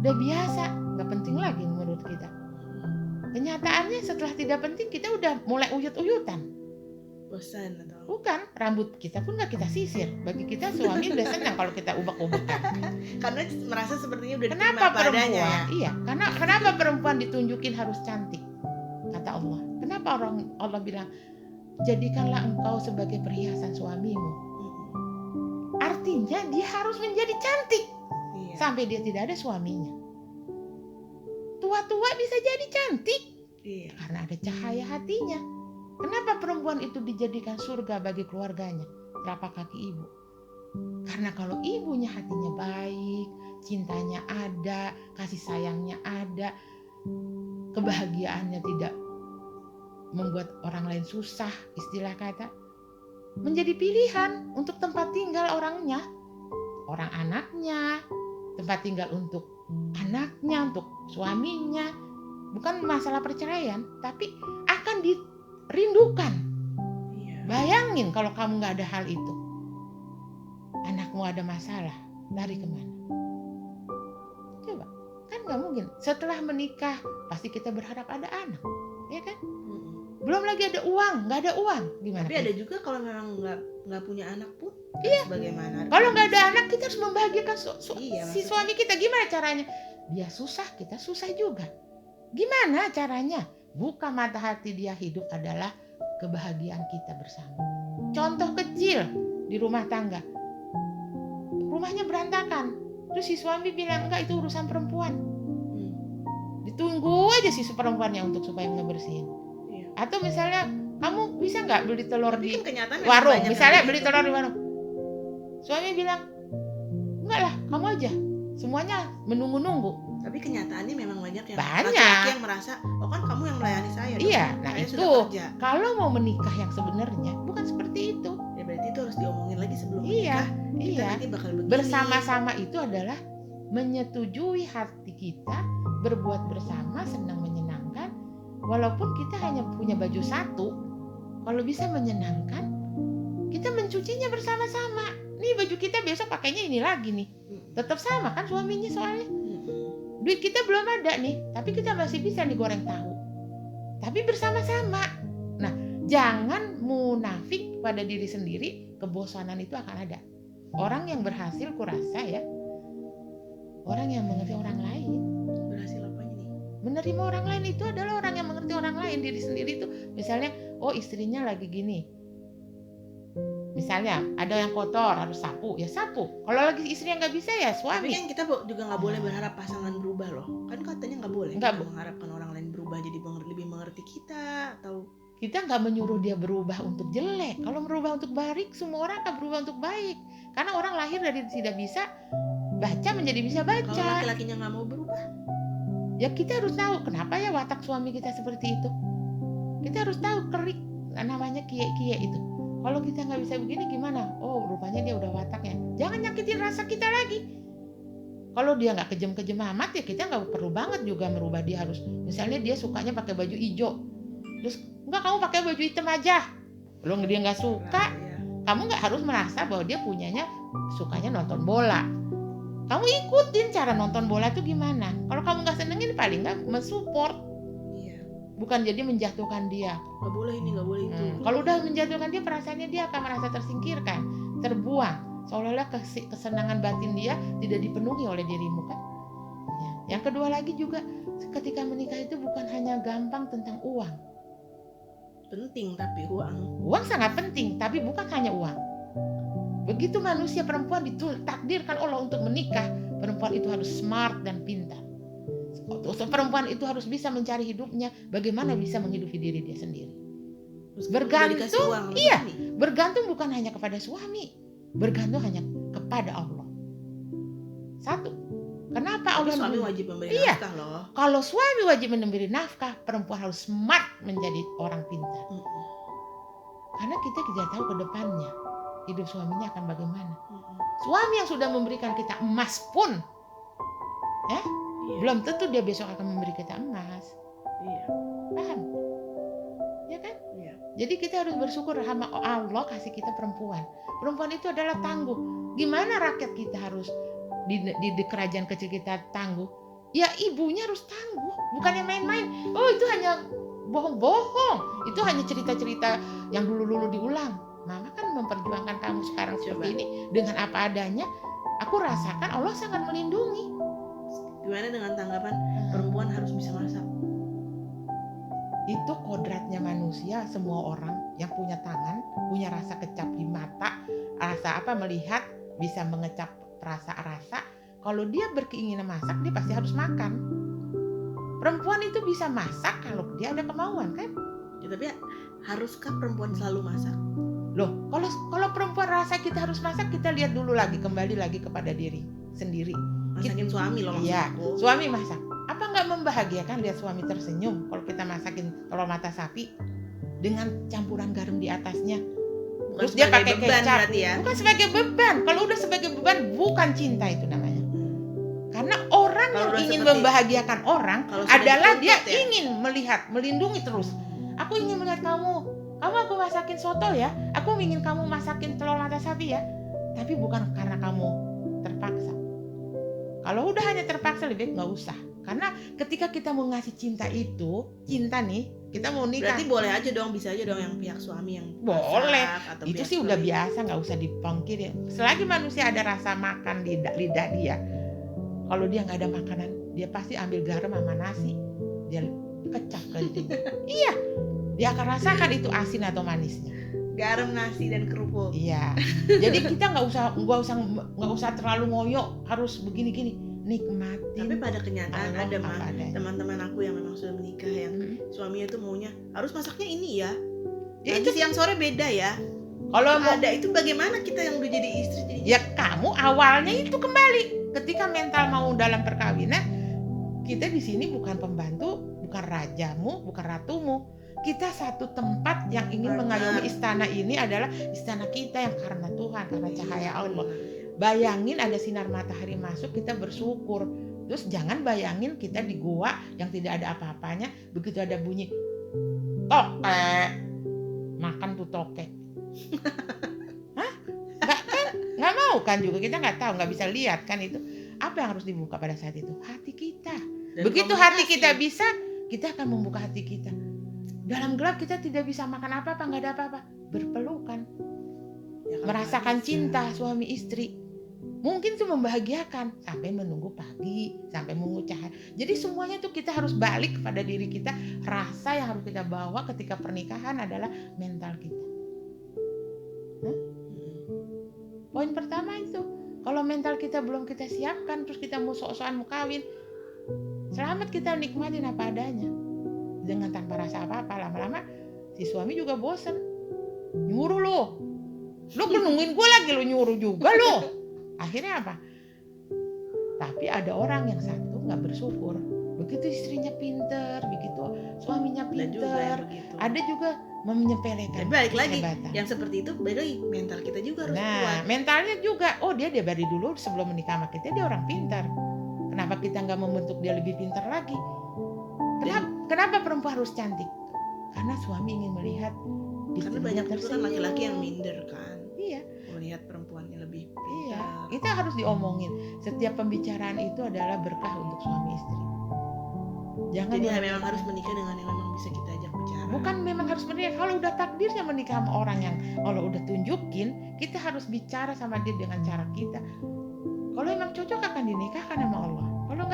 Udah biasa, nggak penting lagi menurut kita. Kenyataannya setelah tidak penting kita udah mulai uyut-uyutan. Bosan atau Bukan, rambut kita pun nggak kita sisir. Bagi kita suami udah senang kalau kita ubek-ubekan. karena merasa sepertinya udah diterima Kenapa apa adanya perempuan? ya. Iya, kenapa perempuan ditunjukin harus cantik? Kata Allah. Kenapa Allah bilang jadikanlah engkau sebagai perhiasan suamimu. Artinya dia harus menjadi cantik Iya. sampai dia tidak ada suaminya. Tua-tua bisa jadi cantik Iya. karena ada cahaya hatinya. Kenapa perempuan itu dijadikan surga bagi keluarganya? Telapak kaki ibu. Karena kalau ibunya hatinya baik, cintanya ada, kasih sayangnya ada, kebahagiaannya tidak membuat orang lain susah, istilah kata, menjadi pilihan untuk tempat tinggal orangnya, orang anaknya, tempat tinggal untuk anaknya, untuk suaminya. Bukan masalah perceraian, tapi akan dirindukan. Iya. Bayangin kalau kamu gak ada hal itu, anakmu ada masalah, lari kemana? Coba, kan gak mungkin. Setelah menikah pasti kita berharap ada anak, ya kan? Belum lagi ada uang, nggak ada uang, gimana? Tapi ada juga kalau memang nggak punya anak pun, iya. Bagaimana? Kalau nggak ada anak kita harus membahagiakan Iya, si suami kita. Gimana caranya? Dia susah, kita susah juga. Gimana caranya? Buka mata hati dia hidup adalah kebahagiaan kita bersama. Contoh kecil di rumah tangga, rumahnya berantakan, terus si suami bilang enggak itu urusan perempuan. Ditunggu aja si perempuannya untuk supaya ngebersihin. Atau misalnya kamu bisa nggak beli telur di warung, misalnya beli telur di warung, suami bilang enggak lah kamu aja, semuanya menunggu-nunggu. Tapi kenyataannya memang banyak laki-laki yang merasa oh kan kamu yang melayani saya dong. Iya, nah saya itu kalau mau menikah yang sebenarnya bukan seperti itu. Ya berarti itu harus diomongin lagi sebelum menikah. Kita nanti bakal begini. Bersama-sama itu adalah menyetujui hati kita berbuat bersama, senang menyenangkan. Walaupun kita hanya punya baju satu, kalau bisa menyenangkan, kita mencucinya bersama-sama. Nih baju kita besok pakainya ini lagi nih. Tetap sama kan suaminya soalnya. Duit kita belum ada nih, tapi kita masih bisa nih goreng tahu. Tapi bersama-sama. Nah, jangan munafik pada diri sendiri, kebosanan itu akan ada. Orang yang berhasil kurasa ya, orang yang mengerti orang lain. Berhasil apanya nih? Menerima orang lain itu adalah orang yang mengerti orang lain. Diri sendiri itu misalnya, oh istrinya lagi gini, misalnya ada yang kotor harus sapu, ya sapu. Kalau lagi istri yang nggak bisa ya suami. Tapi kan kita juga nggak boleh berharap pasangan berubah loh. Kan katanya nggak boleh. Kita mengharapkan orang lain berubah jadi lebih mengerti kita atau kita nggak menyuruh dia berubah untuk jelek. Kalau berubah untuk baik, semua orang akan berubah untuk baik. Karena orang lahir dari tidak bisa baca menjadi bisa baca. Kalau laki-lakinya nggak mau berubah, ya kita harus tahu kenapa ya watak suami kita seperti itu. Kita harus tahu kerik namanya kie-kie itu. Kalau kita nggak bisa begini gimana? Oh rupanya dia udah wataknya. Jangan nyakitin rasa kita lagi. Kalau dia nggak kejam-kejam amat ya kita nggak perlu banget juga merubah dia harus. Misalnya dia sukanya pakai baju hijau, terus enggak kamu pakai baju hitam aja. Belum dia nggak suka, kamu nggak harus merasa bahwa dia sukanya nonton bola. Kamu ikutin cara nonton bola itu gimana. Kalau kamu nggak senengin paling nggak mensupport. Bukan jadi menjatuhkan dia. Nggak boleh ini, nggak boleh itu. Kalau udah menjatuhkan dia, perasaannya dia akan merasa tersingkirkan, terbuang. Seolah-olah kesenangan batin dia tidak dipenuhi oleh dirimu kan. Ya. Yang kedua lagi juga, ketika menikah itu bukan hanya gampang tentang uang. Penting tapi uang. Uang sangat penting, tapi bukan hanya uang. Begitu manusia perempuan ditakdirkan Allah untuk menikah, perempuan itu harus smart dan pintar. Perempuan itu harus bisa mencari hidupnya, bagaimana bisa menghidupi diri dia sendiri. Bergantung, bergantung bukan hanya kepada suami, bergantung hanya kepada Allah. Satu, kenapa Allah? Suami wajib memberi nafkah loh. Kalau suami wajib memberi nafkah, perempuan harus smart menjadi orang pintar. Karena kita tidak tahu ke depannya hidup suaminya akan bagaimana. Suami yang sudah memberikan kita emas pun, belum tentu dia besok akan memberi kita emas. Paham? Ya kan? Jadi kita harus bersyukur sama Allah kasih kita perempuan. Perempuan itu adalah tangguh. Gimana rakyat kita harus di kerajaan kecil kita tangguh? ya ibunya harus tangguh, bukannya main-main. Oh itu hanya bohong-bohong, itu hanya cerita-cerita yang dulu-dulu diulang. Mama kan memperjuangkan kamu sekarang seperti Coba. ini dengan apa adanya. Aku rasakan Allah sangat melindungi. Gimana dengan tanggapan perempuan harus bisa masak? Itu kodratnya manusia, semua orang yang punya tangan, punya rasa kecap di mata, rasa melihat, bisa mengecap rasa. Kalau dia berkeinginan masak, dia pasti harus makan. Perempuan itu bisa masak kalau dia ada kemauan kan? Ya, tapi haruskah perempuan selalu masak? Loh, kalau perempuan rasa kita harus masak, kita lihat dulu kembali lagi kepada diri sendiri. Masakin suami loh maksud Iya, aku. suami masak. Apa nggak membahagiakan lihat suami tersenyum kalau kita masakin telur mata sapi dengan campuran garam di atasnya? Bukan Terus dia pakai beban kecap. berarti ya. Bukan sebagai beban. Kalau udah sebagai beban, bukan cinta itu namanya. Karena orang Kalau yang udah ingin seperti- membahagiakan orang kalau sudah adalah dia dituntut ya. ingin melihat, melindungi terus. Aku ingin melihat kamu aku masakin soto ya. Aku ingin kamu masakin telur mata sapi ya. Tapi bukan karena kamu terpaksa. Kalau udah hanya terpaksa, lebih baik nggak usah. Karena ketika kita mau ngasih cinta nih, kita mau nikah. Berarti boleh aja dong, bisa aja dong yang pihak suami yang Boleh. masak, atau Itu pihak sih udah suami. biasa, nggak usah dipungkiri. Selagi manusia ada rasa makan di lidah dia, kalau dia nggak ada makanan, dia pasti ambil garam sama nasi, dia kecap ke lidahnya. Iya, dia akan rasakan itu asin atau manisnya. Garam, nasi, dan kerupuk. Iya. Jadi kita nggak usah terlalu ngoyo, harus begini-gini, nikmatin. Tapi pada kenyataan Allah ada mah apa adanya. teman-teman aku yang memang sudah menikah yang suaminya tuh maunya harus masaknya ini ya. Ya, Nanti itu siang sore beda ya. kalau mau Ada itu bagaimana kita yang udah jadi istri jadi ya kamu awalnya itu kembali ketika mental mau dalam perkawinan, kita di sini bukan pembantu, bukan rajamu, bukan ratumu. Kita satu tempat yang ingin mengayomi istana ini adalah istana kita yang karena Tuhan, karena cahaya Allah. Bayangin ada sinar matahari masuk, kita bersyukur. Terus jangan bayangin kita di gua yang tidak ada apa-apanya, begitu ada bunyi tokek, makan tuh tokek. Hah? Nggak mau kan juga, kita nggak tahu, nggak bisa lihat kan itu. Apa yang harus dibuka pada saat itu? Hati kita. Dan Begitu hati komunikasi. kita bisa, kita akan membuka hati kita. Dalam gelap kita tidak bisa makan apa-apa, nggak ada apa-apa. Berpelukan, Ya, kan merasakan bisa. cinta suami istri. Mungkin itu membahagiakan sampai menunggu pagi, sampai menunggu cahaya. Jadi semuanya tuh kita harus balik kepada diri kita. Rasa yang harus kita bawa ketika pernikahan adalah mental kita. Poin pertama itu, kalau mental kita belum kita siapkan, terus kita mau sok-sokan mau kawin, selamat kita nikmatin apa adanya. Dengan tanpa rasa apa-apa, lama-lama si suami juga bosen. Nyuruh lo nungguin gue lagi, lo nyuruh juga lo. Akhirnya apa? Tapi ada orang yang satu nggak bersyukur. Begitu istrinya pinter, begitu suaminya Ada juga yang pinter, begitu. ada juga menyepelekan. Dan balik lagi, kehebatan. yang seperti itu balik lagi mental kita juga harus kuat. Nah, mentalnya juga. Oh, dia dari dulu sebelum menikah sama kita dia orang pintar. Kenapa kita nggak membentuk dia lebih pintar lagi? Kenapa perempuan harus cantik? Karena suami ingin melihat. Karena banyak itu kan laki-laki yang minder kan, Iya, melihat perempuannya lebih iya. pintar. Kita harus diomongin. Setiap pembicaraan itu adalah berkah untuk suami istri. Jangan Jadi memang harus menikah dengan yang memang bisa kita ajak bicara. Bukan memang harus menikah. Kalau udah takdirnya menikah sama orang yang Allah udah tunjukin, kita harus bicara sama dia dengan cara kita. Kalau emang cocok akan dinikahkan sama Allah. Kalau nggak